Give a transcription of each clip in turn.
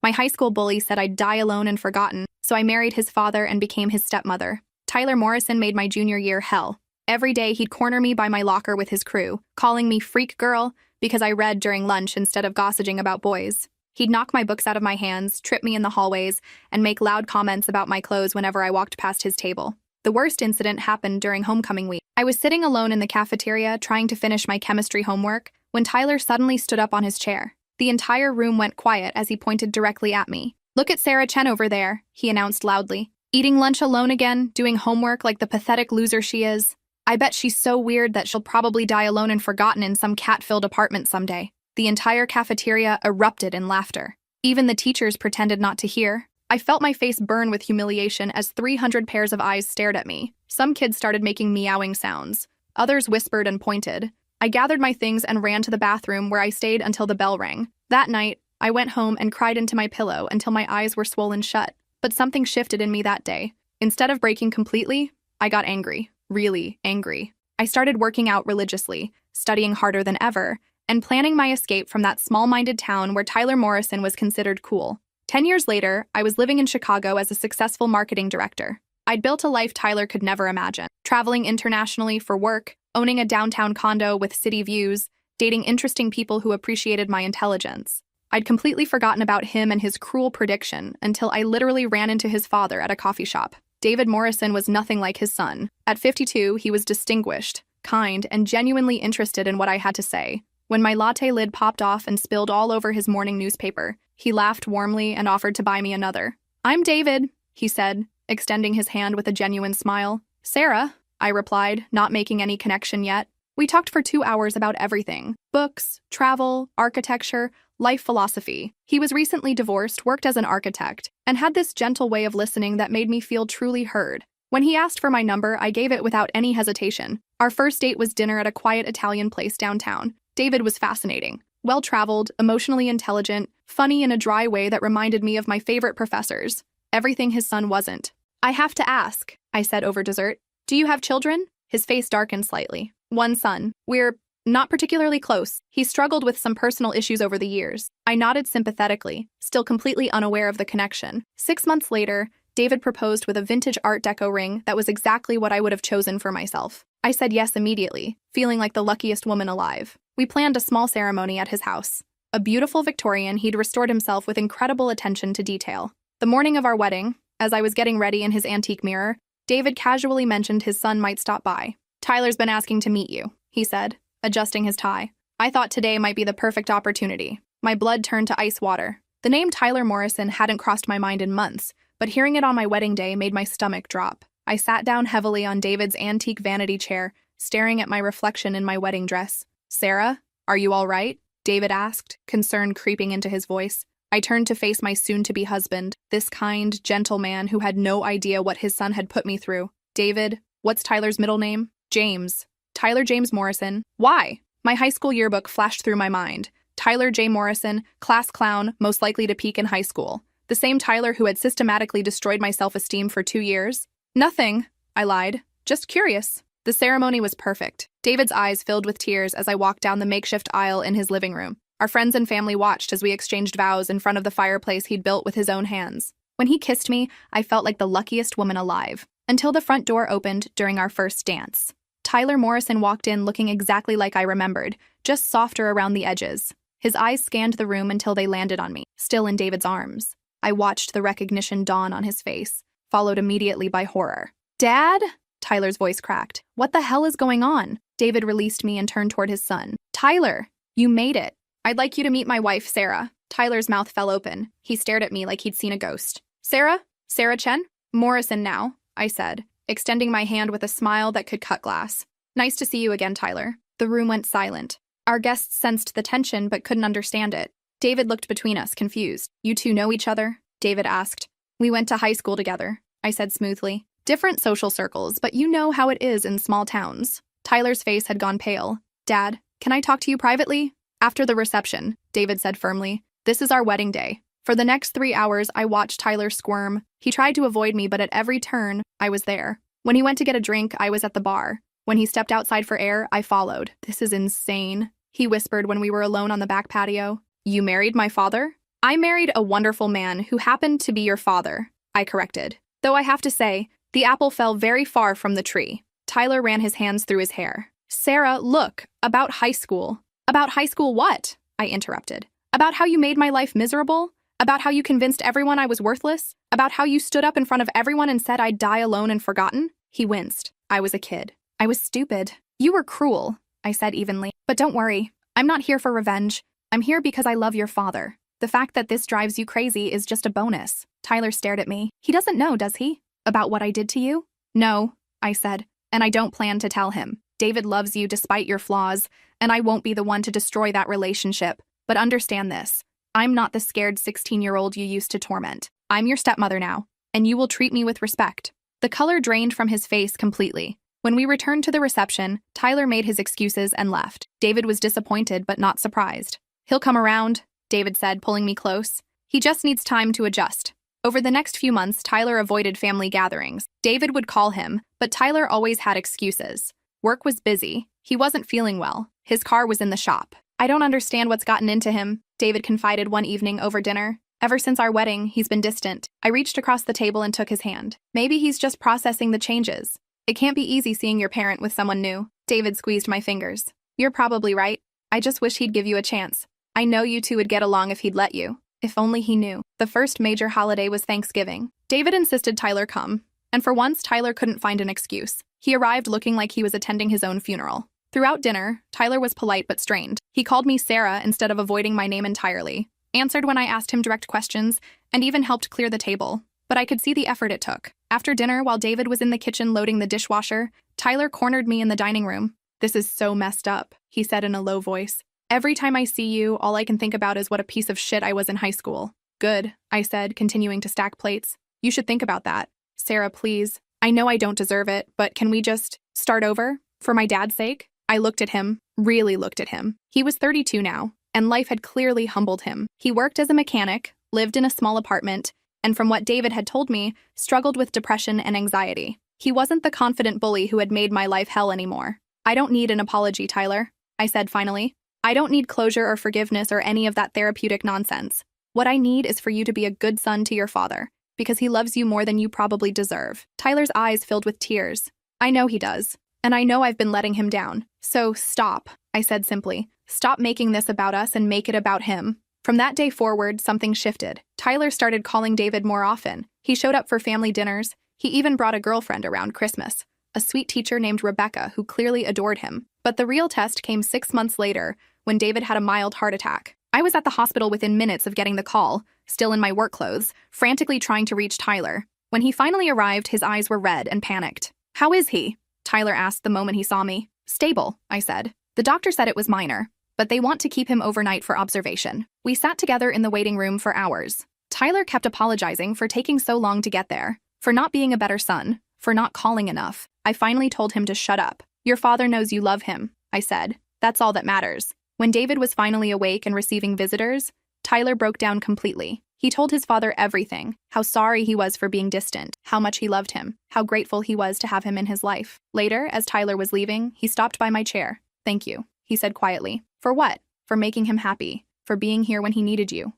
My high school bully said I'd die alone and forgotten, so I married his father and became his stepmother. Tyler Morrison made my junior year hell. Every day he'd corner me by my locker with his crew, calling me freak girl because I read during lunch instead of gossiping about boys. He'd knock my books out of my hands, trip me in the hallways, and make loud comments about my clothes whenever I walked past his table. The worst incident happened during homecoming week. I was sitting alone in the cafeteria trying to finish my chemistry homework when Tyler suddenly stood up on his chair. The entire room went quiet as he pointed directly at me. "Look at Sarah Chen over there," he announced loudly. "Eating lunch alone again, doing homework like the pathetic loser she is. I bet she's so weird that she'll probably die alone and forgotten in some cat-filled apartment someday." The entire cafeteria erupted in laughter. Even the teachers pretended not to hear. I felt my face burn with humiliation as 300 pairs of eyes stared at me. Some kids started making meowing sounds. Others whispered and pointed. I gathered my things and ran to the bathroom where I stayed until the bell rang. That night, I went home and cried into my pillow until my eyes were swollen shut. But something shifted in me that day. Instead of breaking completely, I got angry. Really angry. I started working out religiously, studying harder than ever, and planning my escape from that small-minded town where Tyler Morrison was considered cool. 10 years later, I was living in Chicago as a successful marketing director. I'd built a life Tyler could never imagine, traveling internationally for work, owning a downtown condo with city views, dating interesting people who appreciated my intelligence. I'd completely forgotten about him and his cruel prediction until I literally ran into his father at a coffee shop. David Morrison was nothing like his son. At 52, he was distinguished, kind, and genuinely interested in what I had to say. When my latte lid popped off and spilled all over his morning newspaper, he laughed warmly and offered to buy me another. "I'm David," he said, extending his hand with a genuine smile. "Sarah," I replied, not making any connection yet. We talked for 2 hours about everything: books, travel, architecture, life philosophy. He was recently divorced, worked as an architect, and had this gentle way of listening that made me feel truly heard. When he asked for my number, I gave it without any hesitation. Our first date was dinner at a quiet Italian place downtown. David was fascinating. Well-traveled, emotionally intelligent, funny in a dry way that reminded me of my favorite professors. Everything his son wasn't. "I have to ask," I said over dessert. "Do you have children?" His face darkened slightly. "One son. We're not particularly close. He struggled with some personal issues over the years." I nodded sympathetically, still completely unaware of the connection. 6 months later, David proposed with a vintage Art Deco ring that was exactly what I would have chosen for myself. I said yes immediately, feeling like the luckiest woman alive. We planned a small ceremony at his house. A beautiful Victorian, he'd restored himself with incredible attention to detail. The morning of our wedding, as I was getting ready in his antique mirror, David casually mentioned his son might stop by. "Tyler's been asking to meet you," he said, adjusting his tie. I thought today might be the perfect opportunity. My blood turned to ice water. The name Tyler Morrison hadn't crossed my mind in months, but hearing it on my wedding day made my stomach drop. I sat down heavily on David's antique vanity chair, staring at my reflection in my wedding dress. "Sarah, are you all right?" David asked, concern creeping into his voice. I turned to face my soon-to-be husband, this kind, gentle man who had no idea what his son had put me through. "David, what's Tyler's middle name?" "James. Tyler James Morrison." "Why?" My high school yearbook flashed through my mind. Tyler J. Morrison, class clown, most likely to peak in high school. The same Tyler who had systematically destroyed my self-esteem for 2 years. "Nothing," I lied. "Just curious." The ceremony was perfect. David's eyes filled with tears as I walked down the makeshift aisle in his living room. Our friends and family watched as we exchanged vows in front of the fireplace he'd built with his own hands. When he kissed me, I felt like the luckiest woman alive. Until the front door opened during our first dance. Tyler Morrison walked in looking exactly like I remembered, just softer around the edges. His eyes scanned the room until they landed on me, still in David's arms. I watched the recognition dawn on his face, followed immediately by horror. "Dad?" Tyler's voice cracked. "What the hell is going on?" David released me and turned toward his son. "Tyler, you made it. I'd like you to meet my wife, Sarah." Tyler's mouth fell open. He stared at me like he'd seen a ghost. "Sarah? Sarah Chen?" "Morrison now," I said, extending my hand with a smile that could cut glass. "Nice to see you again, Tyler." The room went silent. Our guests sensed the tension but couldn't understand it. David looked between us, confused. "You two know each other?" David asked. "We went to high school together," I said smoothly. "Different social circles, but you know how it is in small towns." Tyler's face had gone pale. "Dad, can I talk to you privately?" "After the reception," David said firmly. "This is our wedding day." For the next 3 hours, I watched Tyler squirm. He tried to avoid me, but at every turn, I was there. When he went to get a drink, I was at the bar. When he stepped outside for air, I followed. "This is insane," he whispered when we were alone on the back patio. "You married my father?" I married a wonderful man who happened to be your father, I corrected. Though I have to say, the apple fell very far from the tree. Tyler ran his hands through his hair. Sarah, look, about high school. About high school what? I interrupted. About how you made my life miserable? About how you convinced everyone I was worthless? About how you stood up in front of everyone and said I'd die alone and forgotten? He winced. I was a kid. I was stupid. You were cruel, I said evenly. But don't worry, I'm not here for revenge. I'm here because I love your father. The fact that this drives you crazy is just a bonus. Tyler stared at me. He doesn't know, does he? About what I did to you? No, I said, and I don't plan to tell him. David loves you despite your flaws, and I won't be the one to destroy that relationship. But understand this. I'm not the scared 16-year-old you used to torment. I'm your stepmother now, and you will treat me with respect. The color drained from his face completely. When we returned to the reception, Tyler made his excuses and left. David was disappointed but not surprised. He'll come around, David said, pulling me close. He just needs time to adjust. Over the next few months, Tyler avoided family gatherings. David would call him, but Tyler always had excuses. Work was busy. He wasn't feeling well. His car was in the shop. I don't understand what's gotten into him, David confided one evening over dinner. Ever since our wedding, he's been distant. I reached across the table and took his hand. Maybe he's just processing the changes. It can't be easy seeing your parent with someone new. David squeezed my fingers. You're probably right. I just wish he'd give you a chance. I know you two would get along if he'd let you. If only he knew. The first major holiday was Thanksgiving. David insisted Tyler come, and for once Tyler couldn't find an excuse. He arrived looking like he was attending his own funeral. Throughout dinner, Tyler was polite but strained. He called me Sarah instead of avoiding my name entirely, answered when I asked him direct questions, and even helped clear the table. But I could see the effort it took. After dinner, while David was in the kitchen loading the dishwasher, Tyler cornered me in the dining room. This is so messed up, he said in a low voice. Every time I see you, all I can think about is what a piece of shit I was in high school. Good, I said, continuing to stack plates. You should think about that. Sarah, please. I know I don't deserve it, but can we just start over? For my dad's sake? I looked at him, really looked at him. He was 32 now, and life had clearly humbled him. He worked as a mechanic, lived in a small apartment, and from what David had told me, struggled with depression and anxiety. He wasn't the confident bully who had made my life hell anymore. I don't need an apology, Tyler, I said finally. I don't need closure or forgiveness or any of that therapeutic nonsense. What I need is for you to be a good son to your father, because he loves you more than you probably deserve. Tyler's eyes filled with tears. I know he does, and I know I've been letting him down. So stop, I said simply. Stop making this about us and make it about him. From that day forward, something shifted. Tyler started calling David more often. He showed up for family dinners. He even brought a girlfriend around Christmas, a sweet teacher named Rebecca who clearly adored him. But the real test came 6 months later, when David had a mild heart attack. I was at the hospital within minutes of getting the call, still in my work clothes, frantically trying to reach Tyler. When he finally arrived, his eyes were red and panicked. How is he? Tyler asked the moment he saw me. Stable, I said. The doctor said it was minor, but they want to keep him overnight for observation. We sat together in the waiting room for hours. Tyler kept apologizing for taking so long to get there, for not being a better son, for not calling enough. I finally told him to shut up. Your father knows you love him, I said. That's all that matters. When David was finally awake and receiving visitors, Tyler broke down completely. He told his father everything, how sorry he was for being distant, how much he loved him, how grateful he was to have him in his life. Later, as Tyler was leaving, he stopped by my chair. Thank you, he said quietly. For what? For making him happy, for being here when he needed you,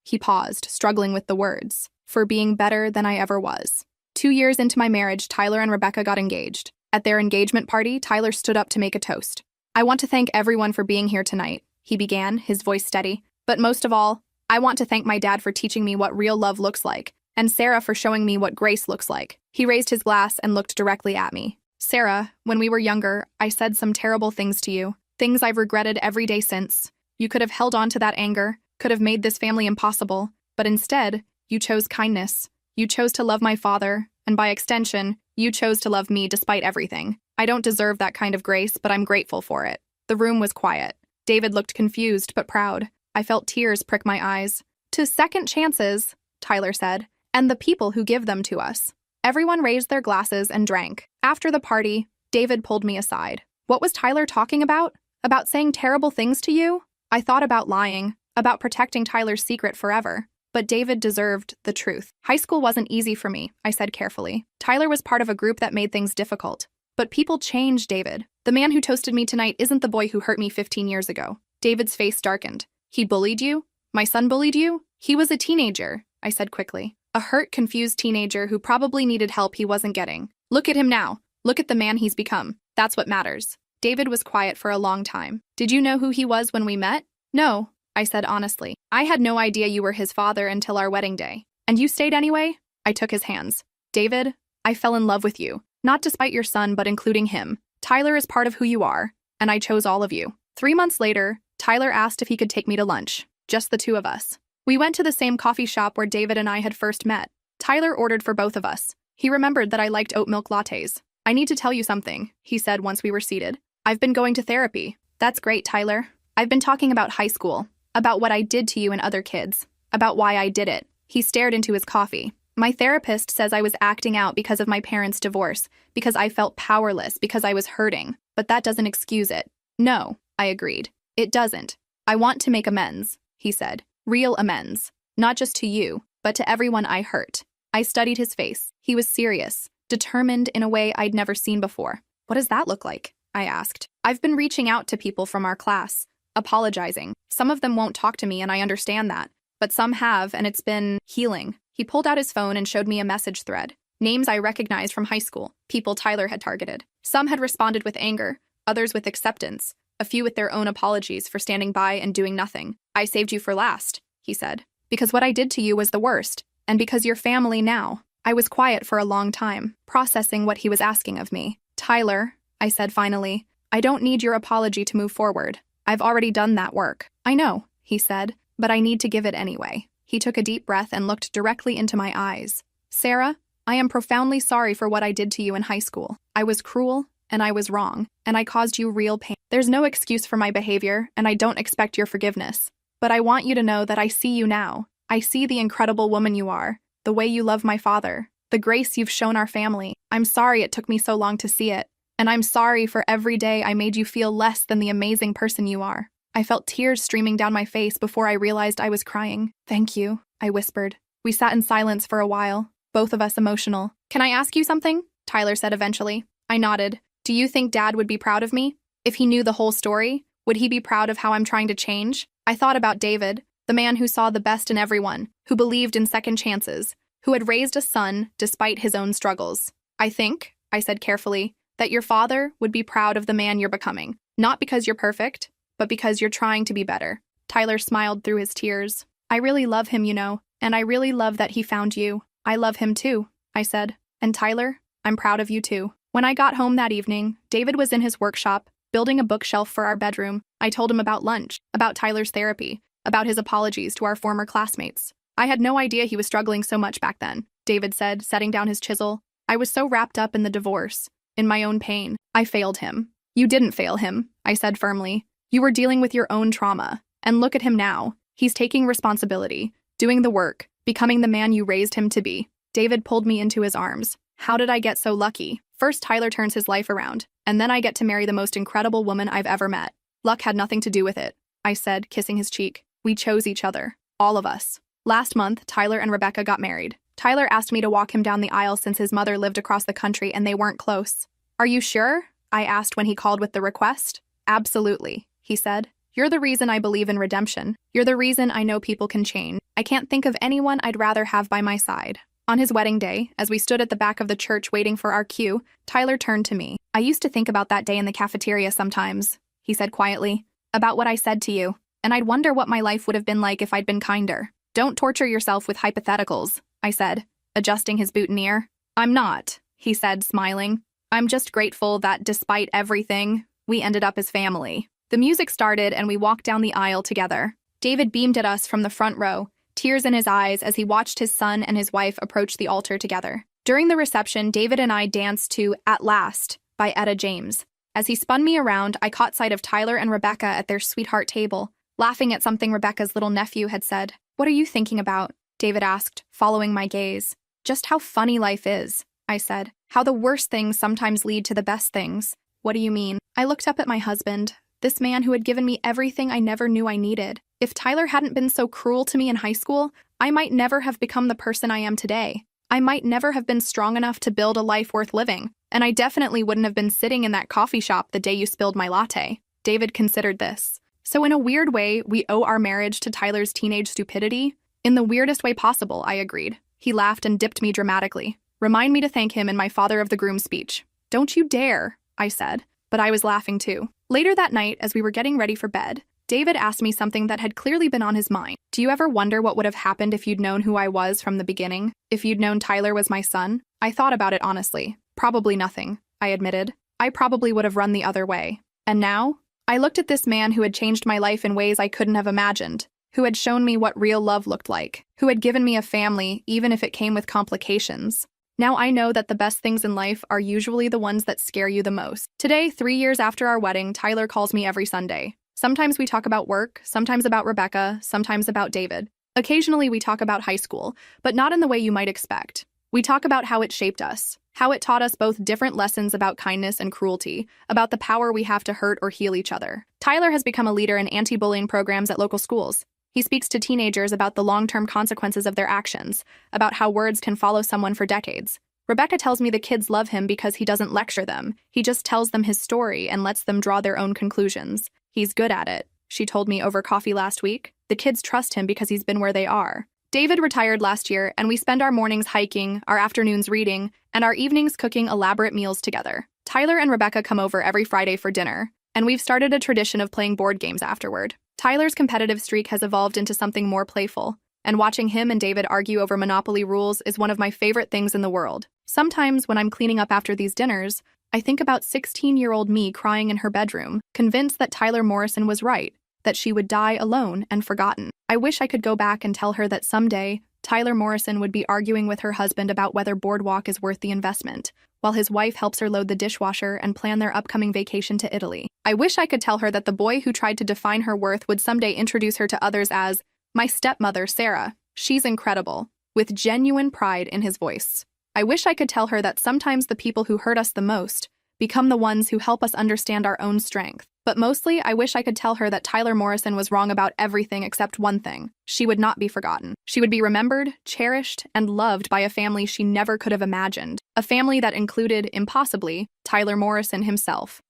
he paused, struggling with the words, for being better than I ever was. 2 years into my marriage, Tyler and Rebecca got engaged. At their engagement party, Tyler stood up to make a toast. I want to thank everyone for being here tonight, he began, his voice steady. But most of all, I want to thank my dad for teaching me what real love looks like, and Sarah for showing me what grace looks like. He raised his glass and looked directly at me. Sarah, when we were younger, I said some terrible things to you, things I've regretted every day since. You could have held on to that anger, could have made this family impossible, but instead, you chose kindness. You chose to love my father, and by extension, you chose to love me despite everything. I don't deserve that kind of grace, but I'm grateful for it. The room was quiet. David looked confused but proud. I felt tears prick my eyes. To second chances, Tyler said, and the people who give them to us. Everyone raised their glasses and drank. After the party, David pulled me aside. What was Tyler talking about? About saying terrible things to you? I thought about lying, about protecting Tyler's secret forever. But David deserved the truth. High school wasn't easy for me, I said carefully. Tyler was part of a group that made things difficult. But people change, David. The man who toasted me tonight isn't the boy who hurt me 15 years ago. David's face darkened. He bullied you? My son bullied you? He was a teenager, I said quickly. A hurt, confused teenager who probably needed help he wasn't getting. Look at him now. Look at the man he's become. That's what matters. David was quiet for a long time. Did you know who he was when we met? No, I said honestly. I had no idea you were his father until our wedding day. And you stayed anyway? I took his hands. David, I fell in love with you. Not despite your son, but including him. Tyler is part of who you are, and I chose all of you. 3 months later, Tyler asked if he could take me to lunch. Just the two of us. We went to the same coffee shop where David and I had first met. Tyler ordered for both of us. He remembered that I liked oat milk lattes. I need to tell you something, he said once we were seated. I've been going to therapy. That's great, Tyler. I've been talking about high school, about what I did to you and other kids, about why I did it. He stared into his coffee. My therapist says I was acting out because of my parents' divorce, because I felt powerless, because I was hurting. But that doesn't excuse it. No, I agreed. It doesn't. I want to make amends, he said. Real amends. Not just to you, but to everyone I hurt. I studied his face. He was serious, determined in a way I'd never seen before. What does that look like? I asked. I've been reaching out to people from our class, apologizing. Some of them won't talk to me, and I understand that. But some have, and it's been healing. He pulled out his phone and showed me a message thread. Names I recognized from high school, people Tyler had targeted. Some had responded with anger, others with acceptance, a few with their own apologies for standing by and doing nothing. I saved you for last, he said, because what I did to you was the worst, and because you're family now. I was quiet for a long time, processing what he was asking of me. Tyler, I said finally, I don't need your apology to move forward. I've already done that work. I know, he said, but I need to give it anyway. He took a deep breath and looked directly into my eyes. Sarah, I am profoundly sorry for what I did to you in high school. I was cruel, and I was wrong, and I caused you real pain. There's no excuse for my behavior, and I don't expect your forgiveness. But I want you to know that I see you now. I see the incredible woman you are, the way you love my father, the grace you've shown our family. I'm sorry it took me so long to see it, and I'm sorry for every day I made you feel less than the amazing person you are. I felt tears streaming down my face before I realized I was crying. Thank you, I whispered. We sat in silence for a while, both of us emotional. Can I ask you something? Tyler said eventually. I nodded. Do you think Dad would be proud of me? If he knew the whole story, would he be proud of how I'm trying to change? I thought about David, the man who saw the best in everyone, who believed in second chances, who had raised a son despite his own struggles. I think, I said carefully, that your father would be proud of the man you're becoming. Not because you're perfect, but because you're trying to be better. Tyler smiled through his tears. I really love him, you know, and I really love that he found you. I love him too, I said. And Tyler, I'm proud of you too. When I got home that evening, David was in his workshop, building a bookshelf for our bedroom. I told him about lunch, about Tyler's therapy, about his apologies to our former classmates. I had no idea he was struggling so much back then, David said, setting down his chisel. I was so wrapped up in the divorce, in my own pain. I failed him. You didn't fail him, I said firmly. You were dealing with your own trauma. And look at him now. He's taking responsibility, doing the work, becoming the man you raised him to be. David pulled me into his arms. How did I get so lucky? First, Tyler turns his life around, and then I get to marry the most incredible woman I've ever met. Luck had nothing to do with it, I said, kissing his cheek. We chose each other. All of us. Last month, Tyler and Rebecca got married. Tyler asked me to walk him down the aisle since his mother lived across the country and they weren't close. Are you sure? I asked when he called with the request. Absolutely, he said. You're the reason I believe in redemption. You're the reason I know people can change. I can't think of anyone I'd rather have by my side. On his wedding day, as we stood at the back of the church waiting for our cue, Tyler turned to me. I used to think about that day in the cafeteria sometimes, he said quietly, about what I said to you, and I'd wonder what my life would have been like if I'd been kinder. Don't torture yourself with hypotheticals, I said, adjusting his boutonniere. I'm not, he said, smiling. I'm just grateful that despite everything, we ended up as family. The music started and we walked down the aisle together. David beamed at us from the front row, tears in his eyes as he watched his son and his wife approach the altar together. During the reception, David and I danced to At Last by Etta James. As he spun me around, I caught sight of Tyler and Rebecca at their sweetheart table, laughing at something Rebecca's little nephew had said. What are you thinking about? David asked, following my gaze. Just how funny life is, I said. How the worst things sometimes lead to the best things. What do you mean? I looked up at my husband, this man who had given me everything I never knew I needed. If Tyler hadn't been so cruel to me in high school, I might never have become the person I am today. I might never have been strong enough to build a life worth living, and I definitely wouldn't have been sitting in that coffee shop the day you spilled my latte. David considered this. So in a weird way, we owe our marriage to Tyler's teenage stupidity? In the weirdest way possible, I agreed. He laughed and dipped me dramatically. Remind me to thank him in my father of the groom speech. Don't you dare, I said, but I was laughing too. Later that night, as we were getting ready for bed, David asked me something that had clearly been on his mind. Do you ever wonder what would have happened if you'd known who I was from the beginning? If you'd known Tyler was my son? I thought about it honestly. Probably nothing, I admitted. I probably would have run the other way. And now? I looked at this man who had changed my life in ways I couldn't have imagined, who had shown me what real love looked like, who had given me a family even if it came with complications. Now I know that the best things in life are usually the ones that scare you the most. Today, 3 years after our wedding, Tyler calls me every Sunday. Sometimes we talk about work, sometimes about Rebecca, sometimes about David. Occasionally we talk about high school, but not in the way you might expect. We talk about how it shaped us, how it taught us both different lessons about kindness and cruelty, about the power we have to hurt or heal each other. Tyler has become a leader in anti-bullying programs at local schools. He speaks to teenagers about the long-term consequences of their actions, about how words can follow someone for decades. Rebecca tells me the kids love him because he doesn't lecture them. He just tells them his story and lets them draw their own conclusions. He's good at it, she told me over coffee last week. The kids trust him because he's been where they are. David retired last year, and we spend our mornings hiking, our afternoons reading, and our evenings cooking elaborate meals together. Tyler and Rebecca come over every Friday for dinner, and we've started a tradition of playing board games afterward. Tyler's competitive streak has evolved into something more playful, and watching him and David argue over Monopoly rules is one of my favorite things in the world. Sometimes, when I'm cleaning up after these dinners, I think about 16-year-old me crying in her bedroom, convinced that Tyler Morrison was right, that she would die alone and forgotten. I wish I could go back and tell her that someday, Tyler Morrison would be arguing with her husband about whether Boardwalk is worth the investment, while his wife helps her load the dishwasher and plan their upcoming vacation to Italy. I wish I could tell her that the boy who tried to define her worth would someday introduce her to others as my stepmother, Sarah. She's incredible, with genuine pride in his voice. I wish I could tell her that sometimes the people who hurt us the most become the ones who help us understand our own strength. But mostly, I wish I could tell her that Tyler Morrison was wrong about everything except one thing. She would not be forgotten. She would be remembered, cherished, and loved by a family she never could have imagined. A family that included, impossibly, Tyler Morrison himself.